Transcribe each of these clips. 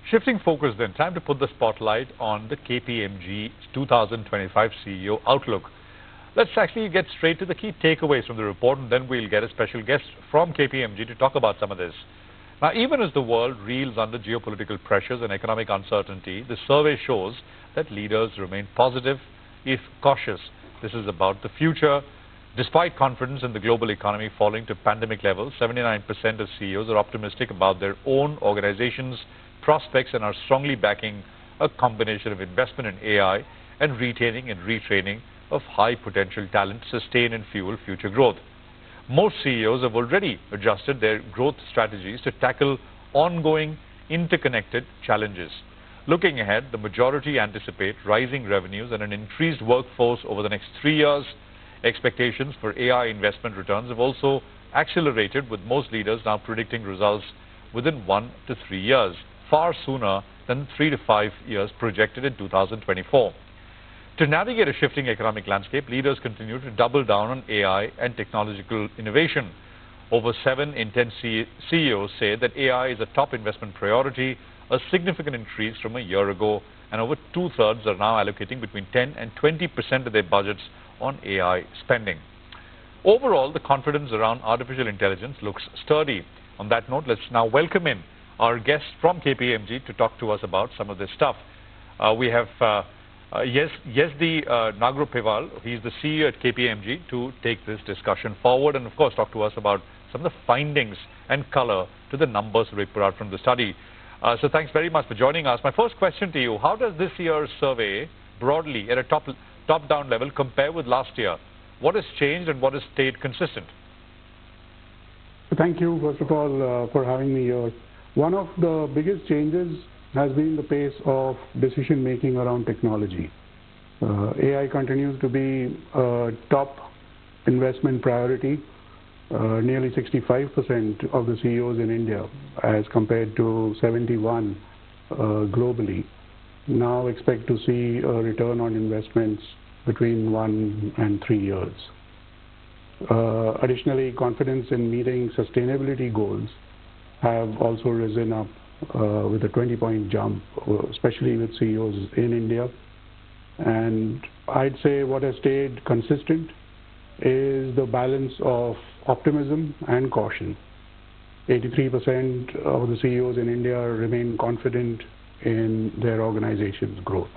Shifting focus then, time to put the spotlight on the KPMG 2025 CEO Outlook. Let's actually get straight to the key takeaways from the report, and then we'll get a special guest from KPMG to talk about some of this. Now, even as the world reels under geopolitical pressures and economic uncertainty, the survey shows that leaders remain positive, if cautious. This is about the future. Despite confidence in the global economy falling to pandemic levels, 79% of CEOs are optimistic about their own organizations' prospects and are strongly backing a combination of investment in AI and retaining and retraining of high potential talent to sustain and fuel future growth. Most CEOs have already adjusted their growth strategies to tackle ongoing interconnected challenges. Looking ahead, the majority anticipate rising revenues and an increased workforce over the next 3 years. Expectations for AI investment returns have also accelerated, with most leaders now predicting results within 1 to 3 years, far sooner than 3 to 5 years projected in 2024. To navigate a shifting economic landscape, leaders continue to double down on AI and technological innovation. Over 7 in 10 CEOs say that AI is a top investment priority, a significant increase from a year ago, and over 2/3 are now allocating between 10 and 20% of their budgets on AI spending. Overall, the confidence around artificial intelligence looks sturdy. On that note, let's now welcome in our guest from KPMG to talk to us about some of this stuff. We have Yezdi Nagporewalla. He's the CEO at KPMG, to take this discussion forward and, of course, talk to us about some of the findings and color to the numbers we put out from the study. So thanks very much for joining us. My first question to you, how does this year's survey broadly at a top-down level compare with last year? What has changed and what has stayed consistent? Thank you, first of all, for having me here. One of the biggest changes has been the pace of decision-making around technology. AI continues to be a top investment priority. Nearly 65% of the CEOs in India, as compared to 71 globally, now expect to see a return on investments between 1 and 3 years. Additionally, confidence in meeting sustainability goals have also risen up with a 20-point jump, especially with CEOs in India. And I'd say what has stayed consistent is the balance of optimism and caution. 83% of the CEOs in India remain confident in their organization's growth.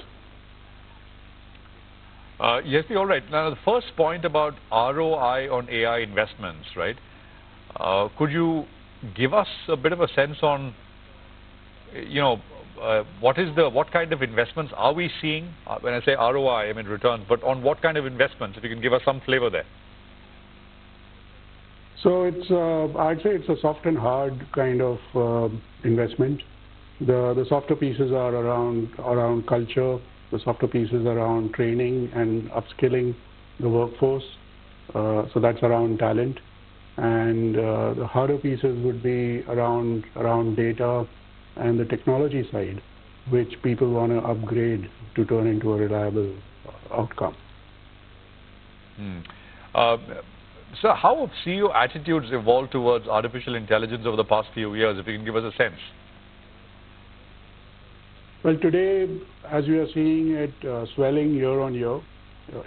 Yes, all right. Now, the first point about ROI on AI investments, right? Could you give us a bit of a sense on, what kind of investments are we seeing? When I say ROI, I mean returns, but on what kind of investments? If you can give us some flavor there. So I'd say it's a soft and hard kind of investment. The softer pieces are around culture. The softer pieces around training and upskilling the workforce. So that's around talent. And the harder pieces would be around data and the technology side, which people want to upgrade to turn into a reliable outcome. So how have CEO attitudes evolved towards artificial intelligence over the past few years, if you can give us a sense? Well, today, as we are seeing it swelling year on year,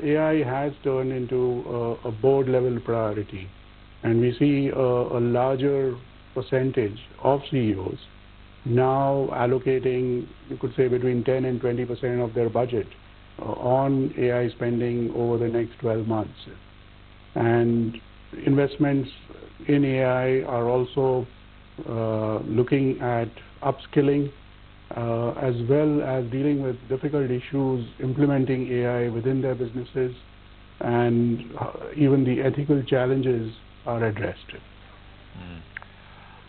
AI has turned into a board-level priority. And we see a larger percentage of CEOs now allocating, you could say, between 10 and 20% of their budget on AI spending over the next 12 months. And investments in AI are also looking at upskilling, as well as dealing with difficult issues, implementing AI within their businesses, and even the ethical challenges are addressed.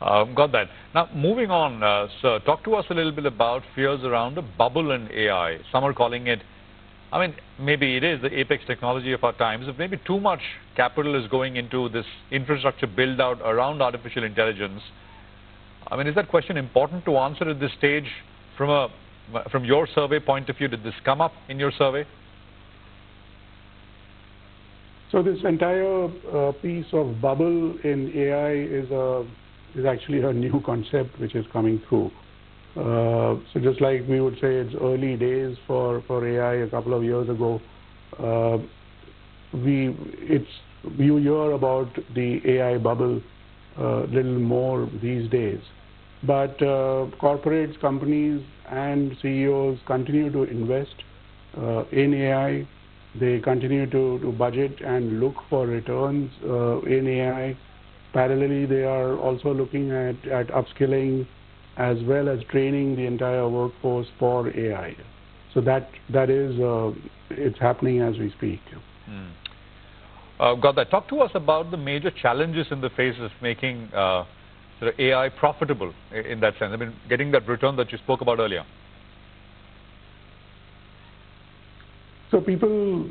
Got that. Now, moving on, sir, talk to us a little bit about fears around the bubble in AI. Some are calling it, I mean, maybe it is the apex technology of our times. If maybe too much capital is going into this infrastructure build-out around artificial intelligence, I mean, is that question important to answer at this stage from your survey point of view? Did this come up in your survey? So this entire piece of bubble in AI is actually a new concept which is coming through. So just like we would say it's early days for AI a couple of years ago, you hear about the AI bubble little more these days. But corporates, companies, and CEOs continue to invest in AI. They continue to budget and look for returns in AI. Parallelly, they are also looking at upskilling as well as training the entire workforce for AI. So that is it's happening as we speak. Got that. Talk to us about the major challenges in the face of making sort of AI profitable in that sense. I mean, getting that return that you spoke about earlier. So people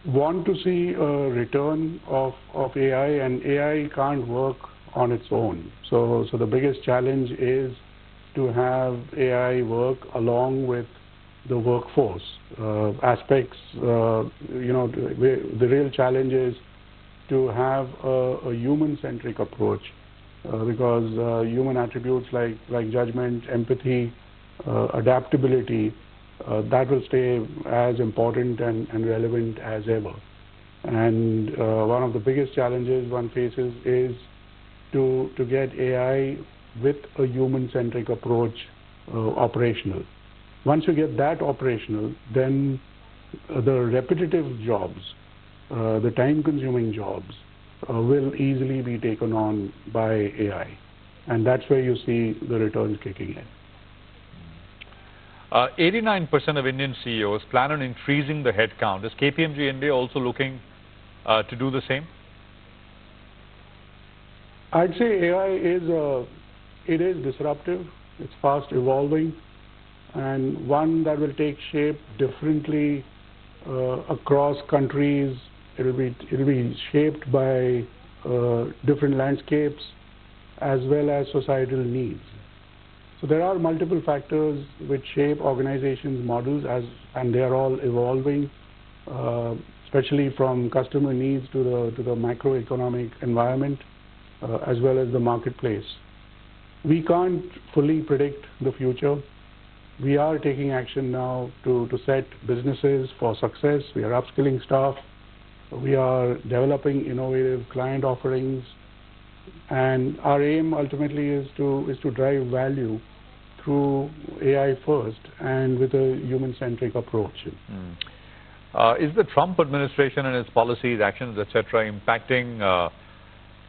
want to see a return of AI, and AI can't work on its own. So the biggest challenge is to have AI work along with the workforce aspects. The real challenge is to have a human-centric approach because human attributes like judgment, empathy, adaptability, that will stay as important and relevant as ever. And one of the biggest challenges one faces is to get AI with a human-centric approach operational. Once you get that operational, then the repetitive jobs, the time-consuming jobs, will easily be taken on by AI. And that's where you see the returns kicking in. 89% of Indian CEOs plan on increasing the headcount. Is KPMG India also looking to do the same? I'd say AI is disruptive. It's fast evolving, and one that will take shape differently across countries. It'll be shaped by different landscapes as well as societal needs. So there are multiple factors which shape organizations' models, and they are all evolving, especially from customer needs to the macroeconomic environment, as well as the marketplace. We can't fully predict the future. We are taking action now to set businesses for success. We are upskilling staff. We are developing innovative client offerings, and our aim ultimately is to drive value through AI first and with a human-centric approach. Is the Trump administration and its policies, actions, etc., impacting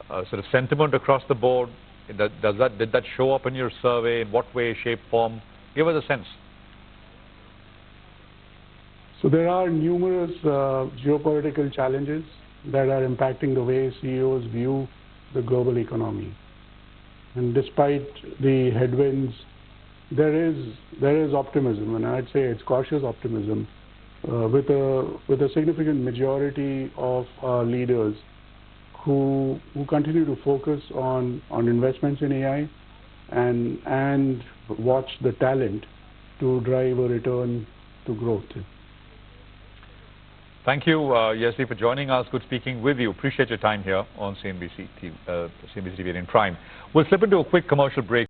sort of sentiment across the board? Did that show up in your survey? In what way, shape, form? Give us a sense. So there are numerous geopolitical challenges that are impacting the way CEOs view the global economy. And despite the headwinds, there is optimism, and I'd say it's cautious optimism, with a significant majority of our leaders who continue to focus on investments in AI and watch the talent to drive a return to growth. Thank you, Yezdi, for joining us. Good speaking with you. Appreciate your time here on CNBC-TV18 Prime. We'll slip into a quick commercial break.